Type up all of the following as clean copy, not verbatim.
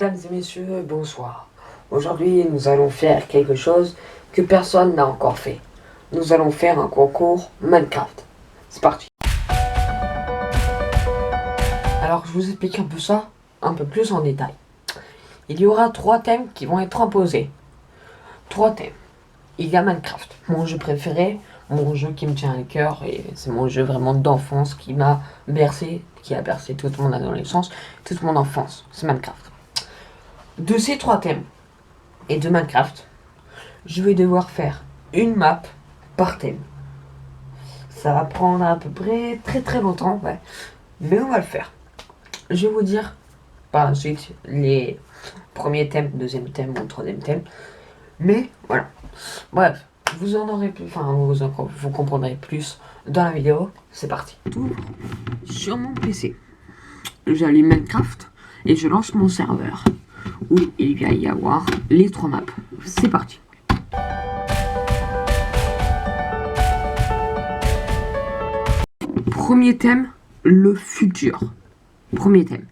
Mesdames et messieurs, bonsoir. Aujourd'hui, nous allons faire quelque chose que personne n'a encore fait. Nous allons faire un concours Minecraft. C'est parti. Alors, je vous explique un peu ça, un peu plus en détail. Il y aura 3 thèmes qui vont être imposés. 3 thèmes. Il y a Minecraft, mon jeu préféré, mon jeu qui me tient à cœur, et c'est mon jeu vraiment d'enfance qui m'a bercé, qui a bercé toute mon adolescence, toute mon enfance. C'est Minecraft. De ces 3 thèmes, et de Minecraft, je vais devoir faire une map par thème. Ça va prendre à peu près très longtemps, ouais. Mais on va le faire. Je vais vous dire par la suite les premiers thèmes, deuxième thème ou troisième thème. Mais voilà. Bref, vous en aurez plus, enfin vous comprendrez plus dans la vidéo. C'est parti. Sur mon PC, j'allume Minecraft et je lance mon serveur où il va y avoir les 3 maps. C'est parti. Premier thème, le futur. Premier thème.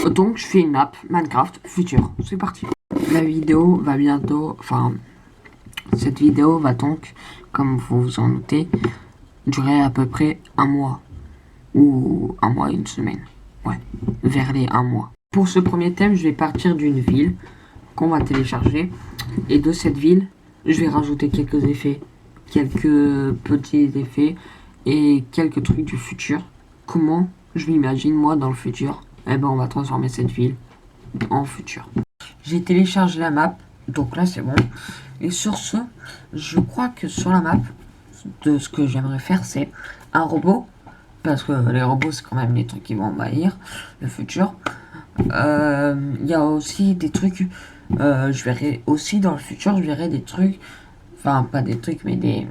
Donc je fais une map Minecraft futur. C'est parti. La vidéo va bientôt, cette vidéo va donc, comme vous vous en doutez, durer à peu près un mois. Ou un mois, une semaine. Ouais, vers les 1 mois. Pour ce premier thème, je vais partir d'une ville qu'on va télécharger. Et de cette ville, je vais rajouter quelques effets, quelques petits effets et quelques trucs du futur. Comment je m'imagine moi dans le futur? Eh ben on va transformer cette ville en futur. J'ai téléchargé la map, donc là c'est bon. Et sur ce, je crois que sur la map, de ce que j'aimerais faire, c'est un robot. Parce que les robots, c'est quand même les trucs qui vont envahir le futur. Il y a aussi des trucs. Je verrai aussi dans le futur, je verrai des trucs. Enfin, pas des trucs, mais des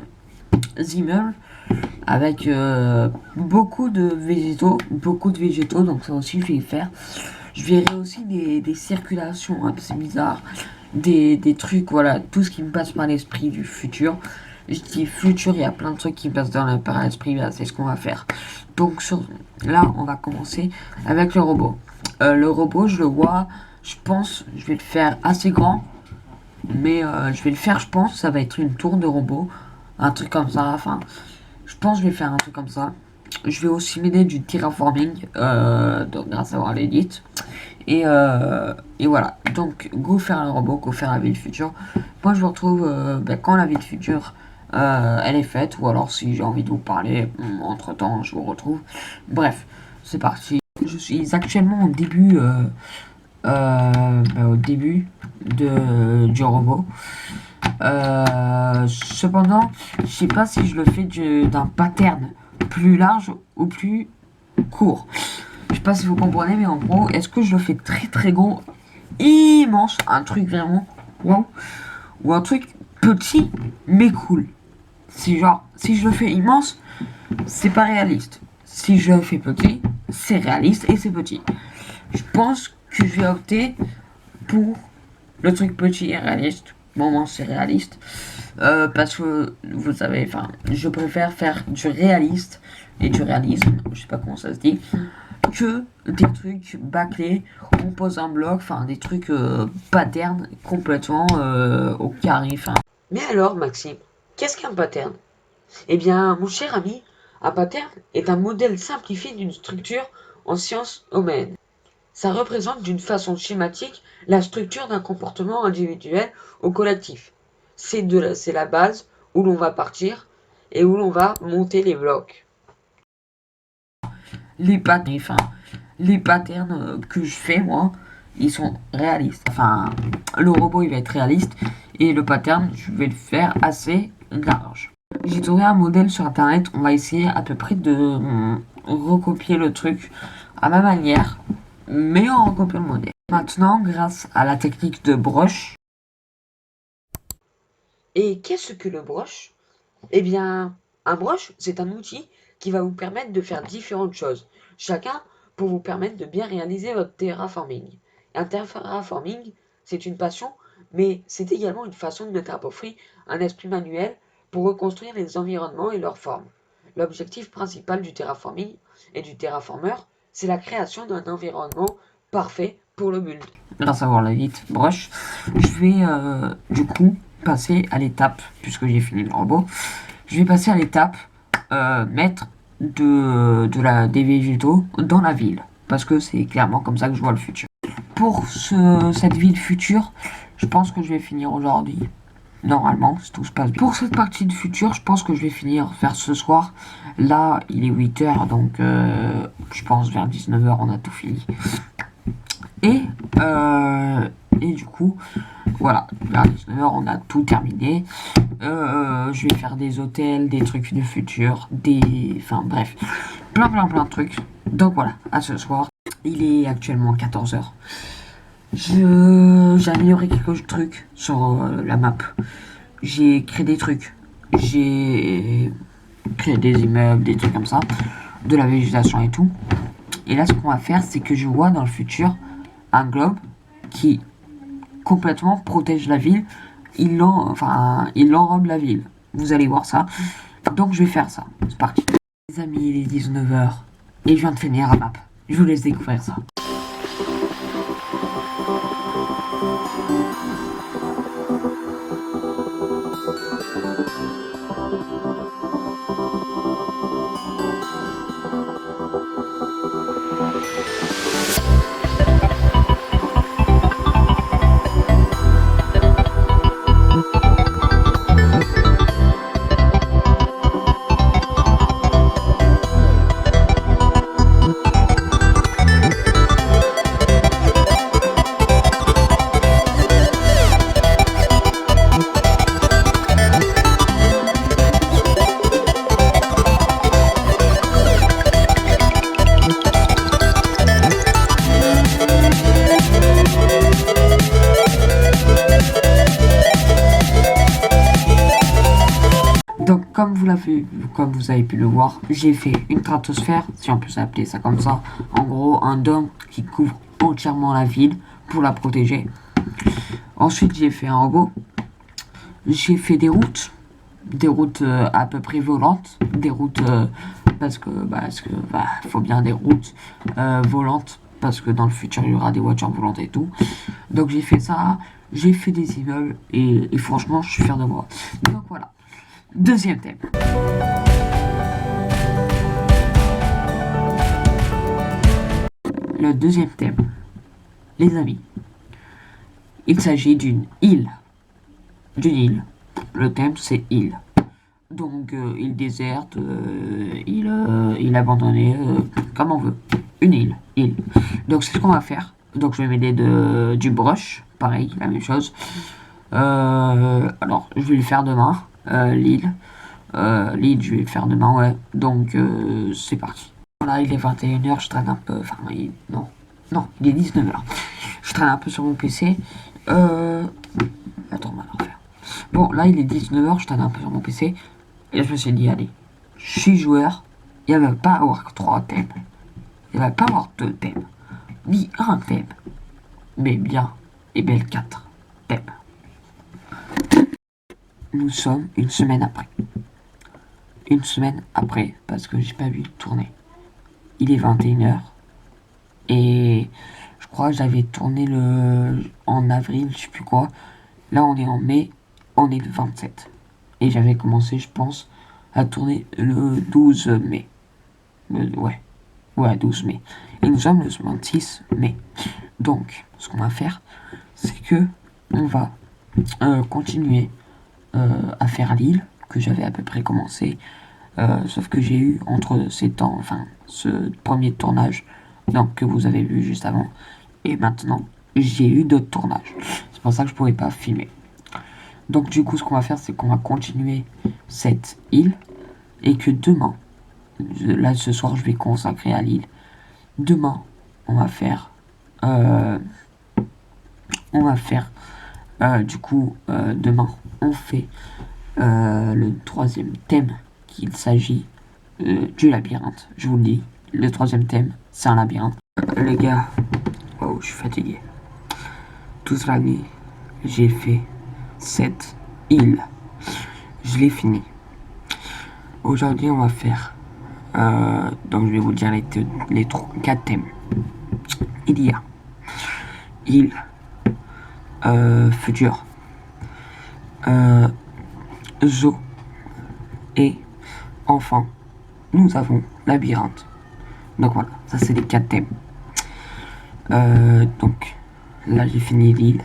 immeubles avec beaucoup de végétaux. Donc, ça aussi, je vais y faire. Je verrai aussi des circulations assez bizarres. Des trucs, voilà, tout ce qui me passe par l'esprit du futur. Je dis futur, il y a plein de trucs qui me passent par l'esprit, là, c'est ce qu'on va faire. Donc là, on va commencer avec le robot. Le robot, je le vois, je pense, je vais le faire assez grand. Mais je vais le faire, je pense, ça va être une tour de robot. Un truc comme ça, enfin, je pense que je vais faire un truc comme ça. Je vais aussi m'aider du terraforming, donc grâce à Reddit. Et voilà, donc go faire le robot, go faire la ville future. Moi je vous retrouve quand la ville future elle est faite, ou alors si j'ai envie de vous parler entre temps, je vous retrouve. Bref, c'est parti. Je suis actuellement au début du robot. Cependant, je sais pas si je le fais d'un pattern plus large ou plus court. Je sais pas si vous comprenez, mais en gros, est-ce que je le fais très gros, immense, un truc vraiment wow, ou un truc petit mais cool. Si je le fais immense, c'est pas réaliste. Si je le fais petit, c'est réaliste et c'est petit. Je pense que je vais opter pour le truc petit et réaliste. Bon, c'est réaliste. Parce que, vous savez, je préfère faire du réaliste et du réalisme, je sais pas comment ça se dit, que des trucs bâclés, on pose un bloc, des trucs pattern complètement au carré, Mais alors, Maxime, qu'est-ce qu'un pattern? Eh bien, mon cher ami, un pattern est un modèle simplifié d'une structure en sciences humaines. Ça représente d'une façon schématique la structure d'un comportement individuel ou collectif. C'est la base où l'on va partir et où l'on va monter les blocs. Les patterns que je fais, moi, ils sont réalistes. Le robot, il va être réaliste et le pattern, je vais le faire assez large. J'ai trouvé un modèle sur internet, on va essayer à peu près de recopier le truc à ma manière, mais en recopiant le modèle. Maintenant, grâce à la technique de brush. Et qu'est-ce que le brush? Eh bien, un brush, c'est un outil qui va vous permettre de faire différentes choses, chacun pour vous permettre de bien réaliser votre terraforming. Un terraforming, c'est une passion, mais c'est également une façon de mettre à profit un esprit manuel pour reconstruire les environnements et leurs formes. L'objectif principal du terraforming et du terraformeur, c'est la création d'un environnement parfait pour le build. Grâce à avoir la vite brush, je vais du coup passer à l'étape, puisque j'ai fini le robot, je vais passer à l'étape mettre des végétaux dans la ville, parce que c'est clairement comme ça que je vois le futur. Pour cette ville future, je pense que je vais finir aujourd'hui. Normalement, si tout se passe bien. Pour cette partie de futur, je pense que je vais finir vers ce soir. Là, il est 8h, donc je pense vers 19h, on a tout fini. Et du coup, voilà, vers 19h, on a tout terminé. Je vais faire des hôtels, des trucs du futur, enfin bref, plein de trucs. Donc voilà, à ce soir. Il est actuellement 14h. J'ai amélioré quelques trucs sur la map. J'ai créé des trucs. J'ai créé des immeubles, des trucs comme ça, de la végétation et tout. Et là, ce qu'on va faire, c'est que je vois dans le futur un globe qui complètement protège la ville. Il enrobe la ville. Vous allez voir ça. Donc je vais faire ça. C'est parti. Les amis, il est 19h et je viens de finir la map. Je vous laisse découvrir ça. Donc comme vous avez pu le voir, j'ai fait une stratosphère, si on peut s'appeler ça comme ça. En gros, un dôme qui couvre entièrement la ville pour la protéger. Ensuite, j'ai fait un robot. J'ai fait des routes à peu près volantes, des routes parce que faut bien des routes volantes, parce que dans le futur il y aura des voitures volantes et tout. Donc j'ai fait ça, j'ai fait des immeubles et franchement je suis fier de moi. Donc voilà. Deuxième thème. Le deuxième thème, les amis, il s'agit d'une île. Le thème c'est île. Donc île déserte, île abandonnée, comme on veut. Une île. Donc c'est ce qu'on va faire. Donc je vais m'aider du brush, pareil, la même chose. Alors je vais le faire demain. L'île, je vais le faire demain, ouais. Donc c'est parti. Voilà, il est 21h, je traîne un peu. Enfin, non, il est 19h. Je traîne un peu sur mon PC. Attends, on va le refaire. Bon, là il est 19h, je traîne un peu sur mon PC. Et je me suis dit, allez, je suis joueur. Il ne va pas avoir 3 thèmes. Il ne va pas avoir 2 thèmes. Ni un thème. Mais bien et belle 4 thèmes. Nous sommes une semaine après. Une semaine après, parce que j'ai pas vu tourner. Il est 21h. Et je crois que j'avais tourné en avril, je sais plus quoi. Là, on est en mai. On est le 27. Et j'avais commencé, je pense, à tourner le 12 mai. Ouais, 12 mai. Et nous sommes le 26 mai. Donc, ce qu'on va faire, c'est que on va continuer à faire l'île que j'avais à peu près commencé, sauf que j'ai eu entre ces temps, enfin ce premier tournage donc que vous avez vu juste avant et maintenant j'ai eu d'autres tournages, c'est pour ça que je pourrais pas filmer. Donc du coup ce qu'on va faire, c'est qu'on va continuer cette île et que demain, là ce soir je vais consacrer à l'île. Demain on va faire demain on fait le troisième thème, qu'il s'agit du labyrinthe. Je vous le dis, le troisième thème, c'est un labyrinthe. Les gars, oh, je suis fatigué. Toute la nuit, j'ai fait cette île. Je l'ai fini. Aujourd'hui, on va faire... donc, je vais vous dire les 4 thèmes. Il y a île, futur, zoo, et enfin, nous avons labyrinthe. Donc voilà, ça c'est les 4 thèmes. Donc là j'ai fini l'île.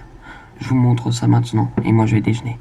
Je vous montre ça maintenant et moi je vais déjeuner.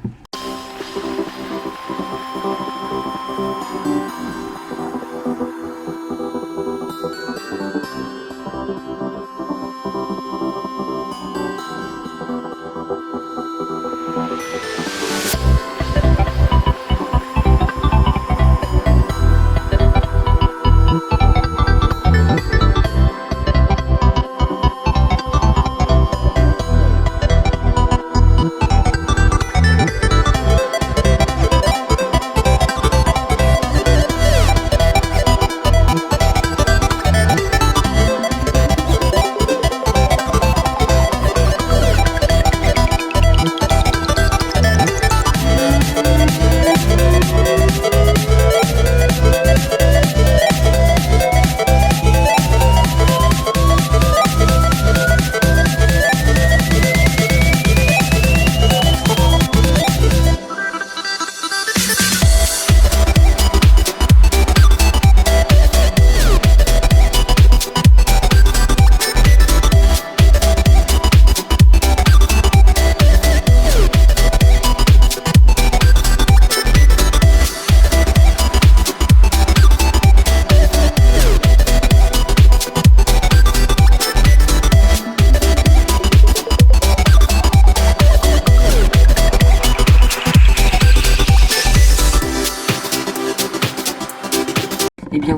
Et bien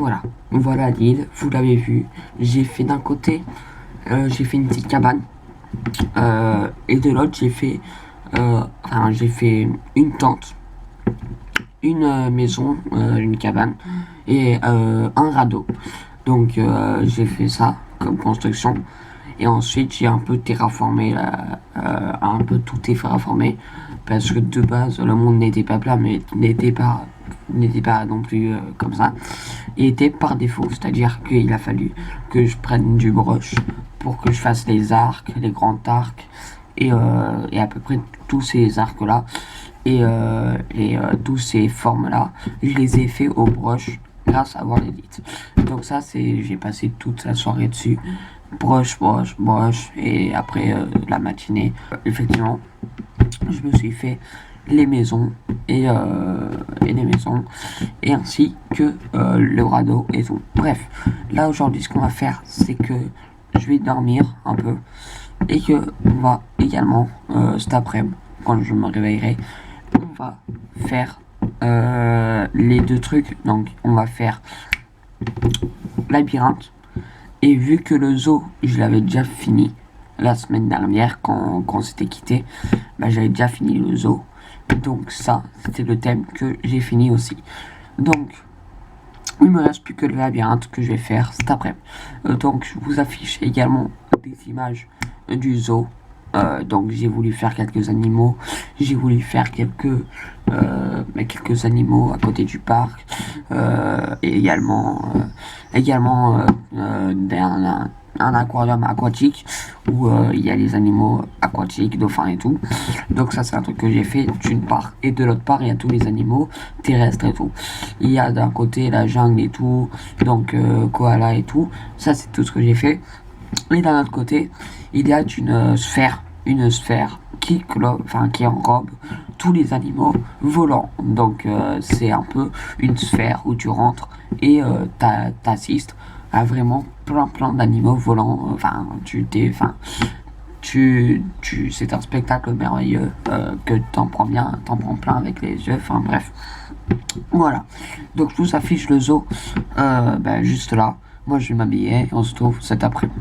voilà l'île, vous l'avez vu. J'ai fait d'un côté, j'ai fait une petite cabane, et de l'autre j'ai fait une tente, une maison, une cabane et un radeau. Donc j'ai fait ça comme construction. Et ensuite j'ai un peu terraformé, un peu tout terraformé, parce que de base le monde n'était pas plat, mais n'était pas non plus comme ça. Il était par défaut, c'est-à-dire qu'il a fallu que je prenne du brush pour que je fasse les arcs, les grands arcs, et à peu près tous ces arcs là, et tous ces formes là, je les ai fait au brush grâce à Word-Edit. Donc ça, j'ai passé toute la soirée dessus, brush, et après la matinée, effectivement, je me suis fait les maisons et les maisons, et ainsi que le radeau et tout. Bref, là aujourd'hui ce qu'on va faire, c'est que je vais dormir un peu, et que on va également cet après-midi, quand je me réveillerai, on va faire les 2 trucs. Donc on va faire labyrinthe, et vu que le zoo je l'avais déjà fini la semaine dernière quand on s'était quitté, bah, j'avais déjà fini le zoo. Donc ça, c'était le thème que j'ai fini aussi. Donc, il me reste plus que le labyrinthe que je vais faire cet après-midi. Donc, je vous affiche également des images du zoo. Donc, j'ai voulu faire quelques animaux. J'ai voulu faire quelques animaux à côté du parc. Et également un aquarium aquatique où il y a les animaux aquatiques, dauphins et tout. Donc ça, c'est un truc que j'ai fait d'une part, et de l'autre part il y a tous les animaux terrestres et tout. Il y a d'un côté la jungle et tout, donc koala et tout. Ça, c'est tout ce que j'ai fait. Et d'un autre côté, il y a une sphère qui enrobe tous les animaux volants. Donc c'est un peu une sphère où tu rentres et t'assistes à vraiment plein d'animaux volants. C'est un spectacle merveilleux, que t'en prends plein avec les yeux. Enfin bref, voilà. Donc je vous affiche le zoo juste là. Moi je vais m'habiller et on se retrouve cet après-midi.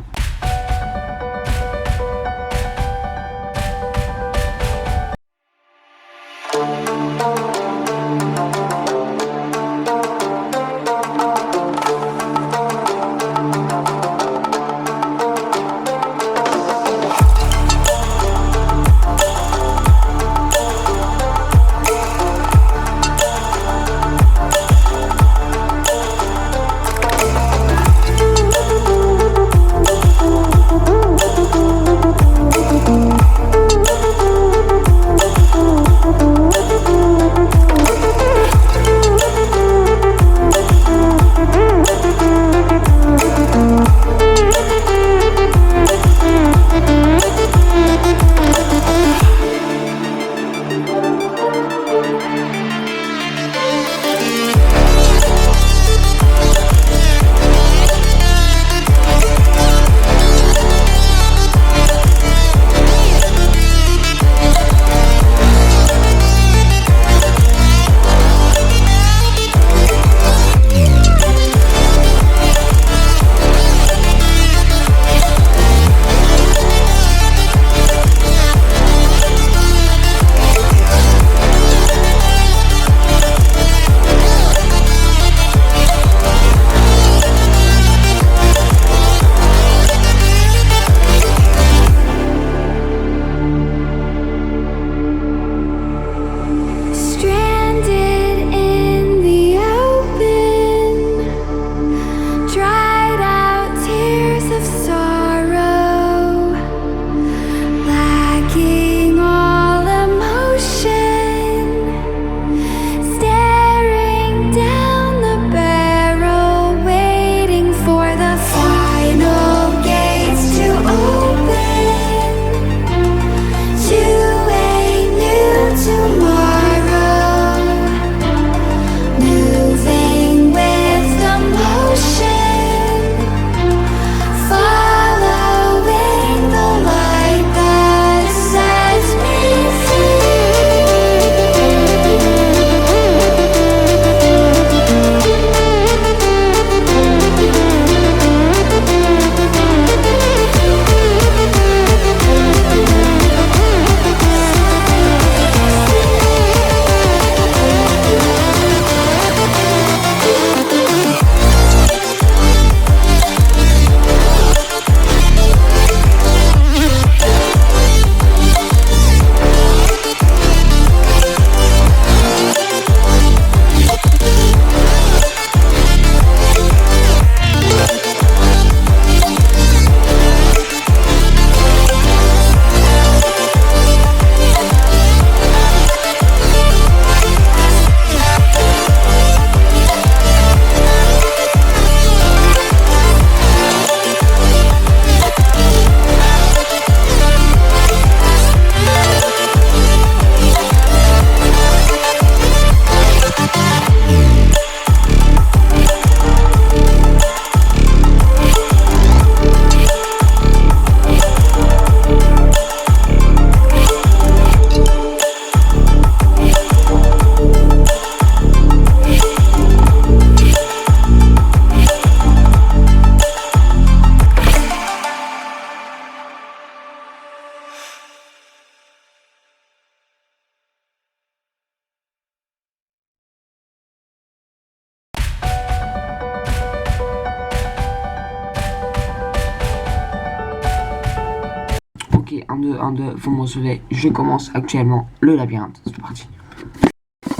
1, 2, 1, 2, vous m'en savez, je commence actuellement le labyrinthe. C'est parti.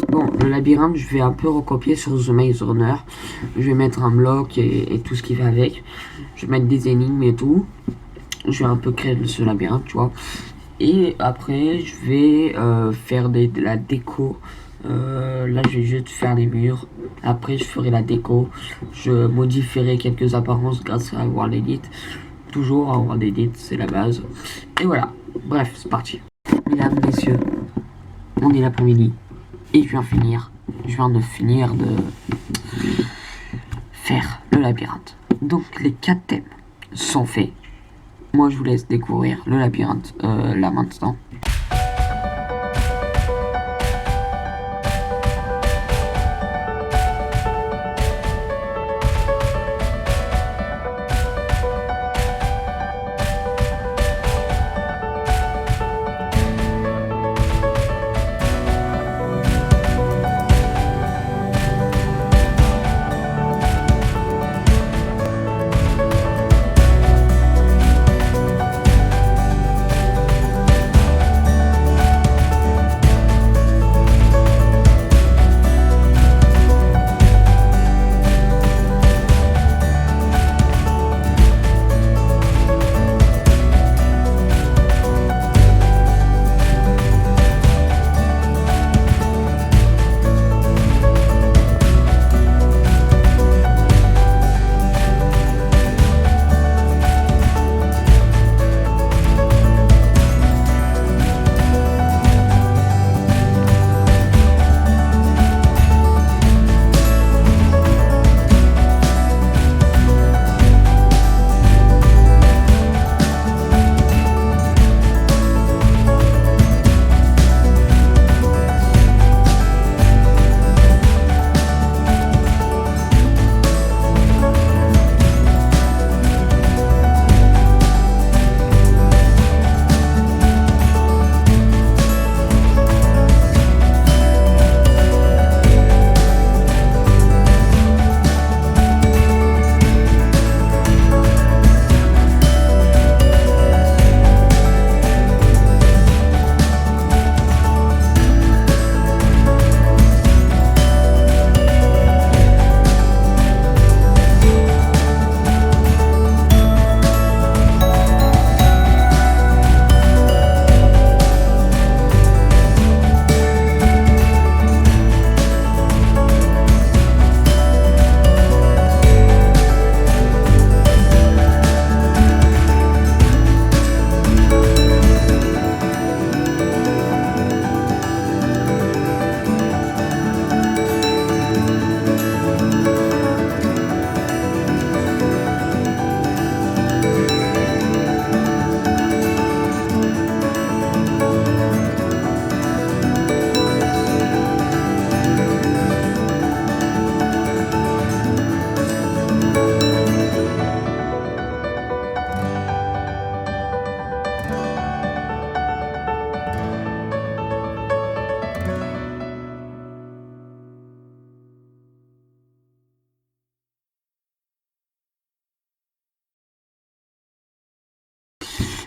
Bon, le labyrinthe, je vais un peu recopier sur The Maze Runner. Je vais mettre un bloc et tout ce qui va avec. Je vais mettre des énigmes et tout. Je vais un peu créer ce labyrinthe, tu vois. Et après, je vais faire de la déco. Là, je vais juste faire les murs. Après, je ferai la déco. Je modifierai quelques apparences grâce à World Edit. Toujours à World Edit, c'est la base. Et voilà. Bref, c'est parti. Mesdames, messieurs, on est l'après-midi. Et je viens de finir de faire le labyrinthe. Donc, les 4 thèmes sont faits. Moi, je vous laisse découvrir le labyrinthe là maintenant.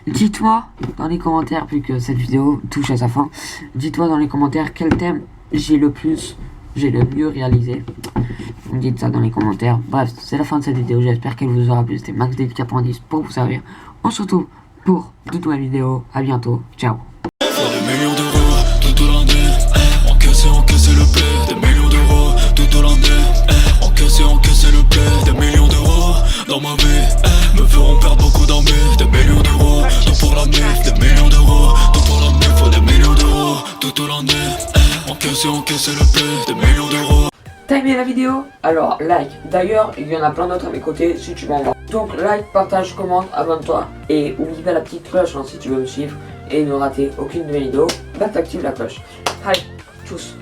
Dites-moi dans les commentaires, vu que cette vidéo touche à sa fin, dites-moi dans les commentaires quel thème j'ai le mieux réalisé. Vous me dites ça dans les commentaires. Bref, c'est la fin de cette vidéo, j'espère qu'elle vous aura plu. C'était MaxDavid90 pour vous servir. On se retrouve pour de nouvelles vidéos. À bientôt, ciao. Des millions d'euros tout au lundi, encaisser le blé. Des millions d'euros tout au lundi, encaisser le blé. Des millions d'euros dans ma vie me feront perdre beaucoup d'amis. Des millions d'euros tout pour la mif. Des millions d'euros tout pour la mif. Faut des millions d'euros tout au lundi, encaisser le blé. Des millions d'euros. T'as aimé la vidéo? Alors like. D'ailleurs, il y en a plein d'autres à mes côtés si tu m'en vas. Donc like, partage, commente, abonne-toi. Et oublie pas la petite cloche si tu veux me suivre. Et ne rater aucune de mes vidéos, bah t'actives la cloche. Allez, tchuss.